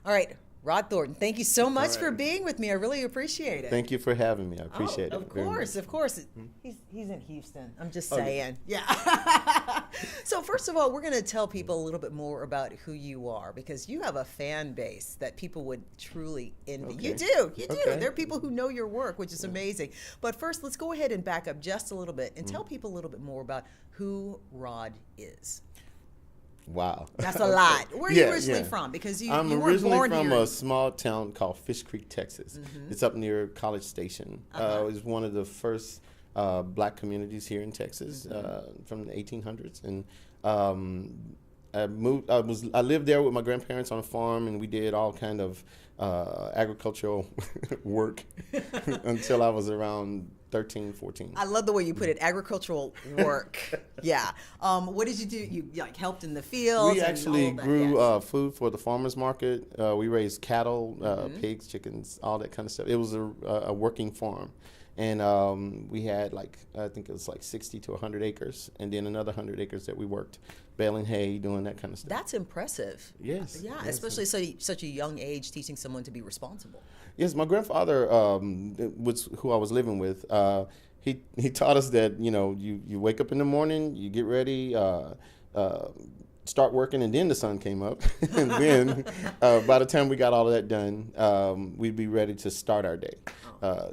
All right, Rod Thornton, thank you so much All for right. being with me. I really appreciate it. Thank you for having me. I appreciate Oh, it. of very course, much. of course. He's in Houston. I'm just Oh, yeah. saying. Yeah. So first of all, we're going to tell people a little bit more about who you are because you have a fan base that people would truly envy. Okay. You do. You do. Okay. There are people who know your work, which is amazing. But first, let's go ahead and back up just a little bit and tell people a little bit more about who Rod is. Wow. That's a lot. Where are you originally from? Because I'm you weren't originally born from here. a small town called Fish Creek, Texas. It's up near College Station. It was one of the first black communities here in Texas from the 1800s. And I lived there with my grandparents on a farm, and we did all kind of agricultural work until I was around 13, 14. I love the way you put it, agricultural work. Yeah. What did you do? You like helped in the fields? We and actually all that, grew yes. food for the farmers market. We raised cattle, pigs, chickens, all that kind of stuff. It was a working farm. And we had I think it was 60 to 100 acres, and then another 100 acres that we worked, baling hay, doing that kind of stuff. That's impressive. Yes. Yeah, yes. especially such a young age, teaching someone to be responsible. Yes, my grandfather, was who I was living with. He taught us that you wake up in the morning, you get ready, start working, and then the sun came up, and then by the time we got all of that done, we'd be ready to start our day,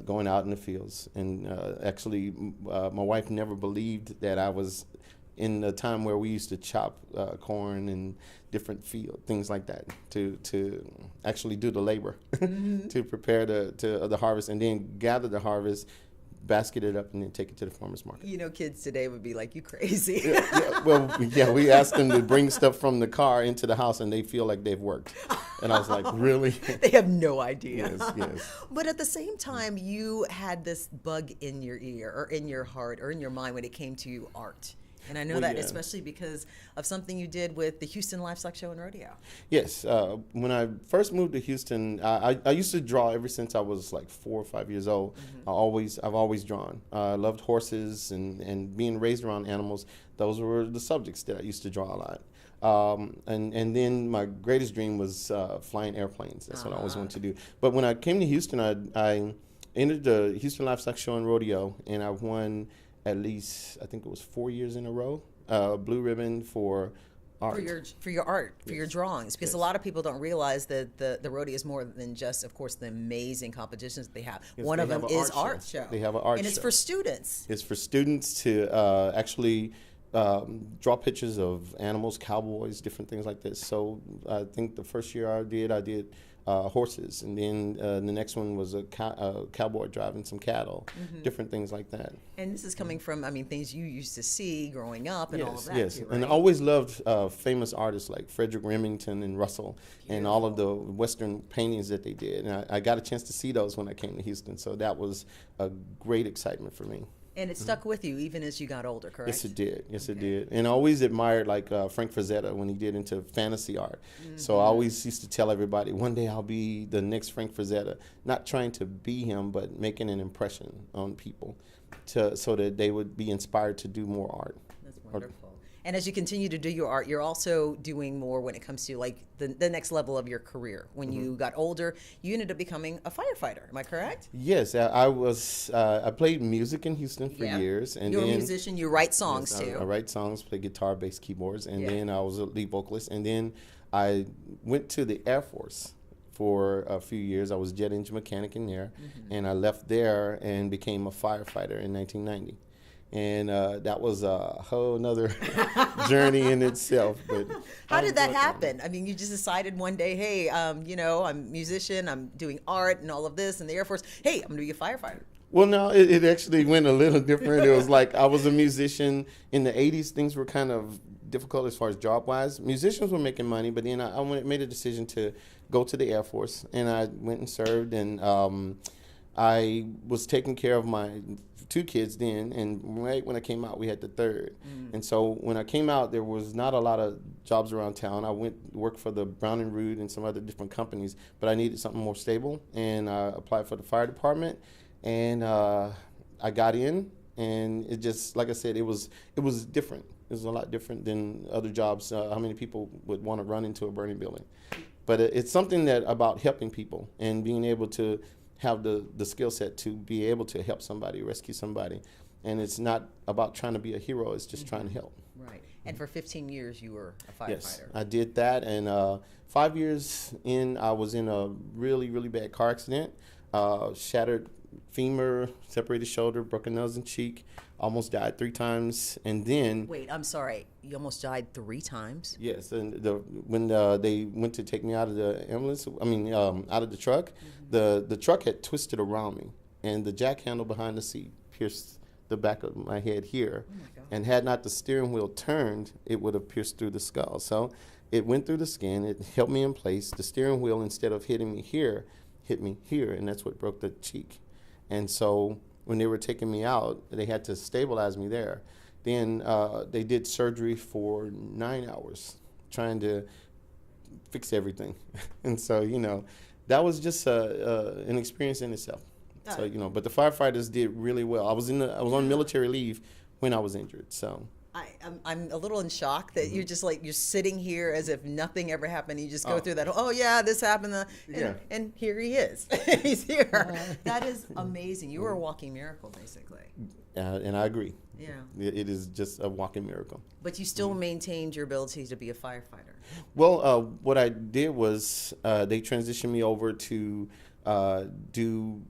going out in the fields. And actually, my wife never believed that I was in the time where we used to chop corn and different things like that to actually do the labor to prepare the harvest, and then gather the harvest, basket it up, and then take it to the farmer's market. You know, kids today would be like, you crazy. We asked them to bring stuff from the car into the house, and they feel like they've worked. And I was like, really? They have no idea. Yes. But at the same time, you had this bug in your ear or in your heart or in your mind when it came to art. And I know that especially because of something you did with the Houston Livestock Show and Rodeo. Yes. When I first moved to Houston, I used to draw ever since I was 4 or 5 years old. I've always drawn. I loved horses and being raised around animals. Those were the subjects that I used to draw a lot. And then my greatest dream was flying airplanes. That's what I always wanted to do. But when I came to Houston, I entered the Houston Livestock Show and Rodeo, and I won at least, I think it was 4 years in a row, blue ribbon for art. For your art, for your drawings, because a lot of people don't realize that the rodeo is more than just, of course, the amazing competitions that they have. One of them is art show. They have an art show. And it's for students. It's for students to actually draw pictures of animals, cowboys, different things like this. So I think the first year I did horses, and then the next one was a cowboy driving some cattle, different things like that. And this is coming from, things you used to see growing up and all of that. Yes, too, and I right? always loved famous artists like Frederick Remington and Russell, and all of the Western paintings that they did. And I got a chance to see those when I came to Houston, so that was a great excitement for me. And it stuck with you even as you got older, correct? Yes, it did. Yes, it did. And I always admired Frank Frazetta when he did into fantasy art. So I always used to tell everybody, one day I'll be the next Frank Frazetta. Not trying to be him, but making an impression on people so that they would be inspired to do more art. That's wonderful. And as you continue to do your art, you're also doing more when it comes to the next level of your career. When you got older, you ended up becoming a firefighter. Am I correct? Yes, I was. I played music in Houston for years, and you're then a musician. You write songs too. I write songs, play guitar, bass, keyboards, and then I was a lead vocalist. And then I went to the Air Force for a few years. I was jet engine mechanic in there, and I left there and became a firefighter in 1990. And that was a whole nother journey in itself. But how did that happen? You just decided one day, hey, I'm a musician, I'm doing art and all of this in the Air Force. Hey, I'm going to be a firefighter. Well, no, it actually went a little different. It was I was a musician. In the 80s, things were kind of difficult as far as job-wise. Musicians were making money, but then I made a decision to go to the Air Force, and I went and served, and I was taking care of my 2 kids then, and right when I came out, we had the 3rd. And so when I came out, there was not a lot of jobs around town. I went worked for the Brown and Root and some other different companies, but I needed something more stable, and I applied for the fire department, and I got in, and it just, like I said, it was different. It was a lot different than other jobs. How many people would want to run into a burning building? But it's something that about helping people and being able to have the skill set to be able to help somebody, rescue somebody. And it's not about trying to be a hero, it's just trying to help. Right. And for 15 years, you were a firefighter. Yes, I did that. And 5 years in, I was in a really, really bad car accident. Shattered femur, separated shoulder, broken nose and cheek. Almost died 3 times. And then... Wait, I'm sorry. You almost died 3 times? Yes. And when they went to take me out of the ambulance, out of the truck, the truck had twisted around me. And the jack handle behind the seat pierced the back of my head here. Oh my God. And had not the steering wheel turned, it would have pierced through the skull. So it went through the skin. It held me in place. The steering wheel, instead of hitting me here, hit me here, and that's what broke the cheek. And so when they were taking me out, they had to stabilize me there. Then they did surgery for 9 hours trying to fix everything. And so, that was just an experience in itself. So, but the firefighters did really well. I was on military leave when I was injured, so. I'm a little in shock that you're just you're sitting here as if nothing ever happened. You just go through that. Oh yeah, this happened. And here he is. He's here. That is amazing. You were a walking miracle, basically. And I agree. Yeah. It is just a walking miracle. But you still maintained your ability to be a firefighter. Well, what I did was they transitioned me over to do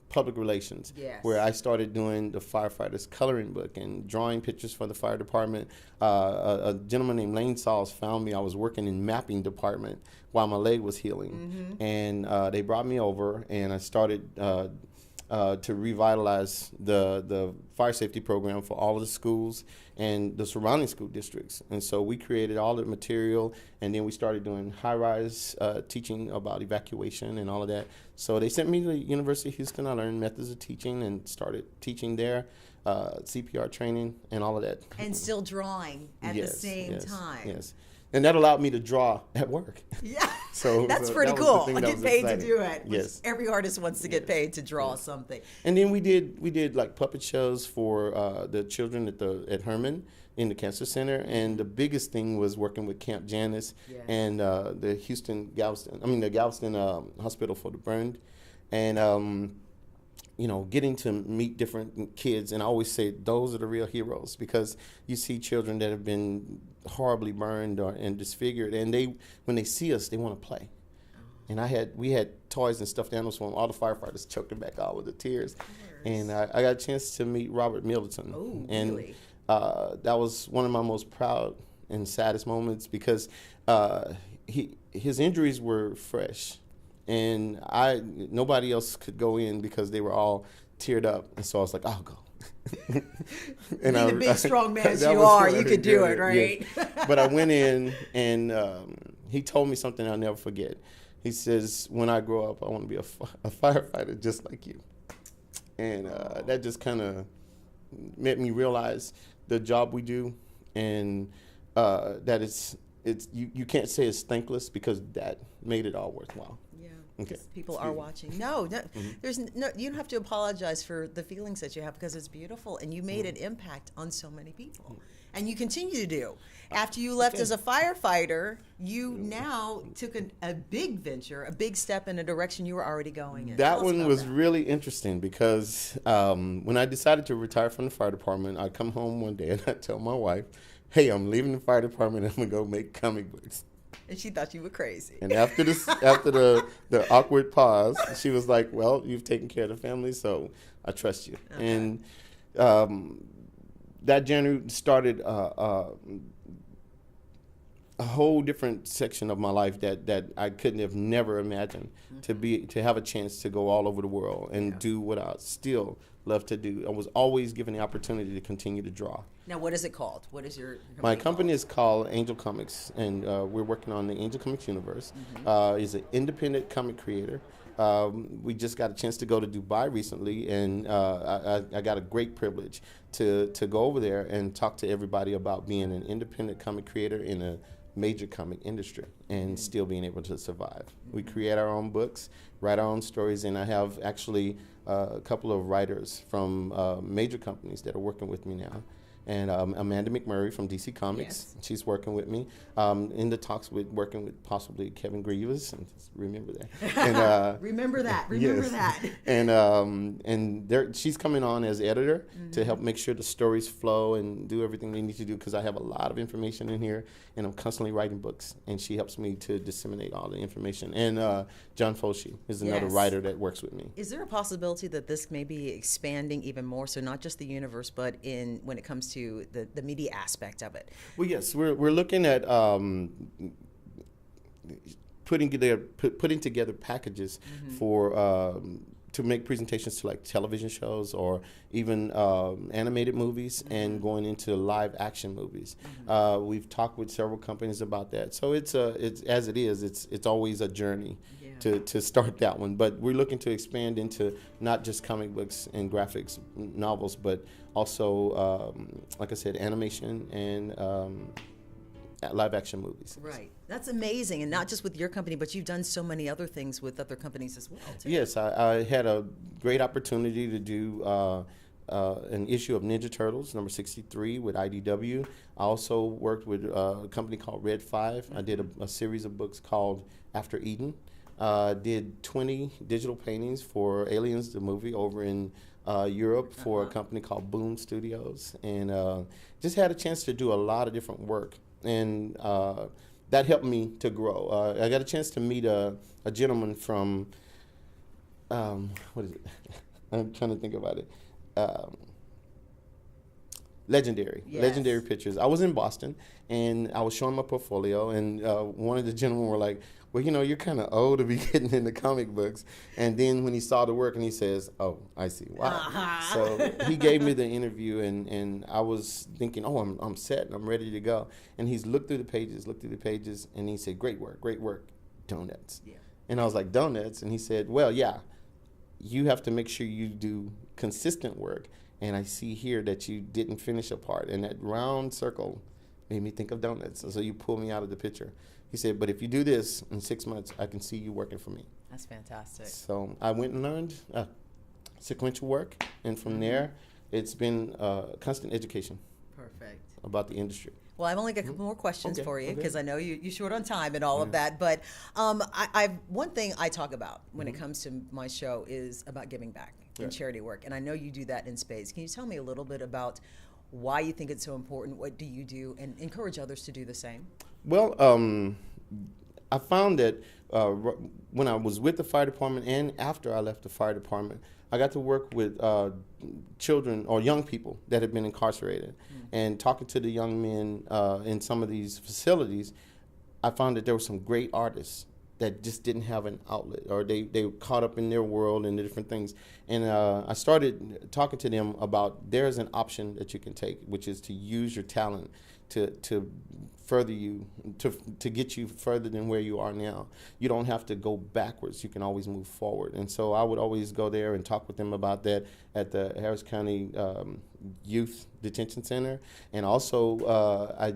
public relations, yes, where I started doing the firefighters coloring book and drawing pictures for the fire department. A gentleman named Lane Sauls found me. I was working in mapping department while my leg was healing, and they brought me over, and I started to revitalize the fire safety program for all of the schools and the surrounding school districts. And so we created all the material, and then we started doing high-rise teaching about evacuation and all of that. So they sent me to the University of Houston. I learned methods of teaching and started teaching there, CPR training and all of that. And still drawing at the same time. Yes. And that allowed me to draw at work. Yeah, so that's pretty cool. I get paid exciting to do it. Yes, every artist wants to get paid to draw something. And then we did like puppet shows for the children at Herman in the cancer center. And the biggest thing was working with Camp Janice and the Galveston Hospital for the Burned, and getting to meet different kids. And I always say those are the real heroes, because you see children that have been horribly burned and disfigured, and when they see us, they want to play. And we had toys and stuffed animals for them. All the firefighters choked them back out with the tears. And I got a chance to meet Robert Melton. Oh, and really? That was one of my most proud and saddest moments, because his injuries were fresh, and nobody else could go in because they were all teared up. And so I was like, I'll go. And the big strong man as you are, you could do it, right? Yeah. But I went in, and he told me something I'll never forget. He says, when I grow up, I want to be a firefighter just like you. And that just kind of made me realize the job we do, and that it's you can't say it's thankless, because that made it all worthwhile. Okay. People are watching. No, there's no. You don't have to apologize for the feelings that you have, because it's beautiful, and you made an impact on so many people, and you continue to do. After you left as a firefighter, you now took a big venture, a big step in a direction you were already going in. That one was really interesting, because when I decided to retire from the fire department, I come home one day and I tell my wife, "Hey, I'm leaving the fire department. I'm gonna go make comic books." And she thought you were crazy. And after the awkward pause, she was like, "Well, you've taken care of the family, so I trust you." Okay. And that journey started a whole different section of my life that I couldn't have never imagined, to have a chance to go all over the world and do what I still love to do. I was always given the opportunity to continue to draw. Now, what is it called? What is your company My company called? is called Angel Comics, and we're working on the Angel Comics universe. It's an independent comic creator. We just got a chance to go to Dubai recently, and I got a great privilege to go over there and talk to everybody about being an independent comic creator in a major comic industry and still being able to survive. We create our own books, write our own stories, and I have actually a couple of writers from major companies that are working with me now. and Amanda McMurray from DC Comics. Yes. She's working with me in the talks with working with possibly Kevin Grievous. And just remember that. And, remember that. Remember yes. that. And she's coming on as editor to help make sure the stories flow and do everything they need to do, because I have a lot of information in here, and I'm constantly writing books, and she helps me to disseminate all the information. And John Foshi is another Yes. writer that works with me. Is there a possibility that this may be expanding even more, so not just the universe, but in when it comes to the media aspect of it? Well, yes, we're looking at putting together packages for to make presentations to like television shows or even animated movies and going into live action movies. We've talked with several companies about that. So it's as it is. It's always a journey to start that one. But we're looking to expand into not just comic books and graphics novels, but also like I said, animation and live action movies. Right. That's amazing. And not just with your company, but you've done so many other things with other companies as well, too. Yes, I had a great opportunity to do an issue of Ninja Turtles, number 63, with IDW. I also worked with a company called Red 5. I did a series of books called After Eden. Did 20 digital paintings for Aliens, the movie, over in Europe for a company called Boom Studios. And just had a chance to do a lot of different work. And that helped me to grow. I got a chance to meet a gentleman from, what is it? I'm trying to think about it. Legendary Pictures. I was in Boston, and I was showing my portfolio, and one of the gentlemen were like, well, you know, you're kind of old to be getting into comic books. And then when he saw the work, and he says, oh, I see why. So he gave me the interview, and I was thinking, oh, I'm set, I'm ready to go. And he's looked through the pages, and he said, great work, donuts. Yeah. And I was like, donuts? And he said, well, yeah, you have to make sure you do consistent work. And I see here that you didn't finish a part. And that round circle made me think of donuts. So you pulled me out of the picture. He said, but if you do this in 6 months, I can see you working for me. That's fantastic. So I went and learned sequential work. And from there, it's been constant education. Perfect. About the industry. Well, I've only got a couple more questions for you because I know you're short on time and all of that. But one thing I talk about when it comes to my show is about giving back and charity work. And I know you do that in spades. Can you tell me a little bit about why you think it's so important? What do you do? And encourage others to do the same? Well, I found that when I was with the fire department and after I left the fire department, I got to work with children or young people that had been incarcerated. And talking to the young men in some of these facilities, I found that there were some great artists that just didn't have an outlet, or they were caught up in their world and the different things. And I started talking to them about there's an option that you can take, which is to use your talent to further you, to get you further than where you are now. You don't have to go backwards. You can always move forward. And so I would always go there and talk with them about that at the Harris County Youth Detention Center. And also I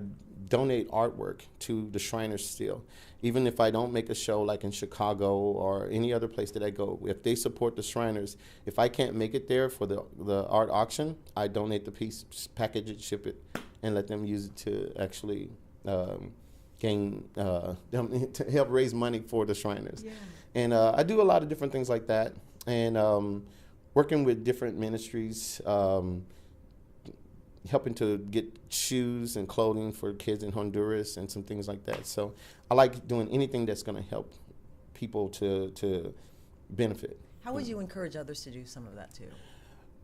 donate artwork to the Shriners still. Even if I don't make a show like in Chicago or any other place that I go, if they support the Shriners, if I can't make it there for the art auction, I donate the piece, package it, ship it, and let them use it to actually gain, to help raise money for the Shriners. Yeah. And I do a lot of different things like that. And working with different ministries, helping to get shoes and clothing for kids in Honduras and some things like that. So I like doing anything that's going to help people to benefit. How would you encourage others to do some of that too?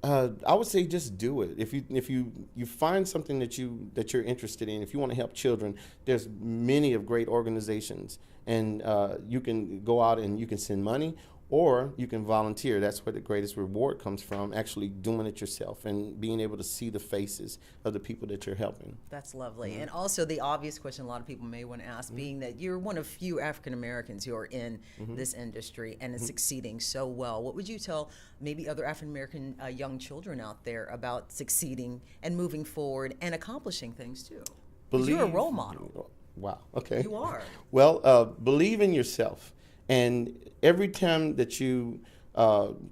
I would say just do it. If you find something that you're interested in, if you want to help children, there's many of great organizations, and you can go out and you can send money, or you can volunteer. That's where the greatest reward comes from, actually doing it yourself and being able to see the faces of the people that you're helping. That's lovely. Mm-hmm. And also the obvious question a lot of people may want to ask, being that you're one of few African Americans who are in this industry and is succeeding so well. What would you tell maybe other African American young children out there about succeeding and moving forward and accomplishing things too? Because you're a role model. Wow, okay. You are. Well, believe in yourself. And every time that you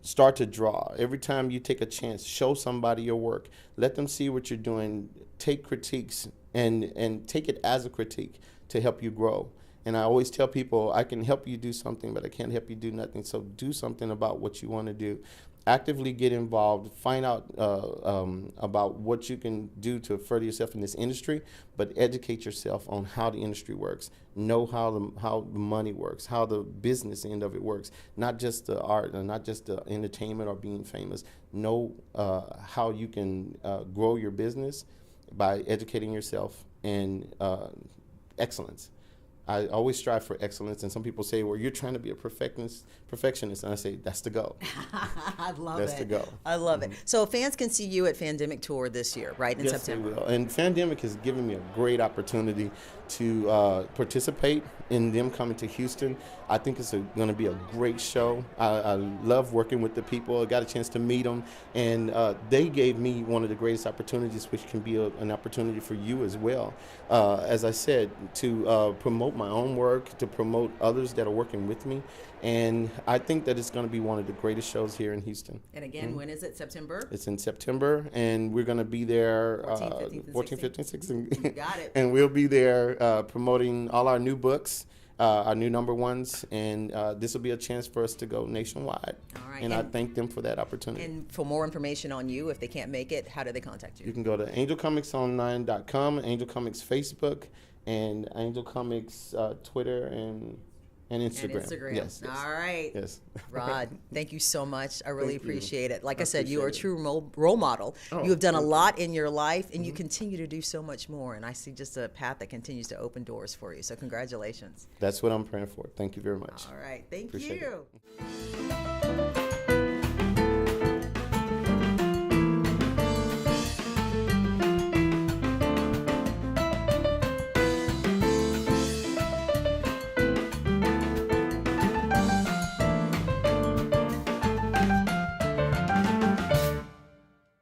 start to draw. Every time you take a chance, show somebody your work. Let them see what you're doing. Take critiques and take it as a critique to help you grow. And I always tell people, I can help you do something, but I can't help you do nothing. So do something about what you want to do. Actively get involved, find out about what you can do to further yourself in this industry, but educate yourself on how the industry works. Know how the money works, how the business end of it works, not just the art and not just the entertainment or being famous. Know how you can grow your business by educating yourself and excellence. I always strive for excellence, and some people say, well, you're trying to be a perfectionist, and I say, that's the goal. I love That's the goal. I love it. So fans can see you at Fandemic Tour this year, right, in September? Yes, they will. And Fandemic has given me a great opportunity to participate in them coming to Houston. I think it's going to be a great show. I love working with the people. I got a chance to meet them, and they gave me one of the greatest opportunities, which can be an opportunity for you as well. As I said, to promote my own work, to promote others that are working with me, and I think that it's going to be one of the greatest shows here in Houston. And again, when is it? September? It's in September, and we're going to be there 14, 15, 16. You got it. And we'll be there promoting all our new books, our new #1s, and this will be a chance for us to go nationwide. All right. And I thank them for that opportunity. And for more information on you, if they can't make it, how do they contact you? You can go to angelcomicsonline.com, Angel Comics Facebook, and Angel Comics Twitter and Instagram. And Instagram. Yes. All right. Yes. Rod, thank you so much. I really Thank you. appreciate it. Like I I said, you are a appreciate true role model. Oh, you have done a thank you. lot in your life, and you continue to do so much more. And I see just a path that continues to open doors for you. So congratulations. That's what I'm praying for. Thank you very much. All right. Thank Appreciate you.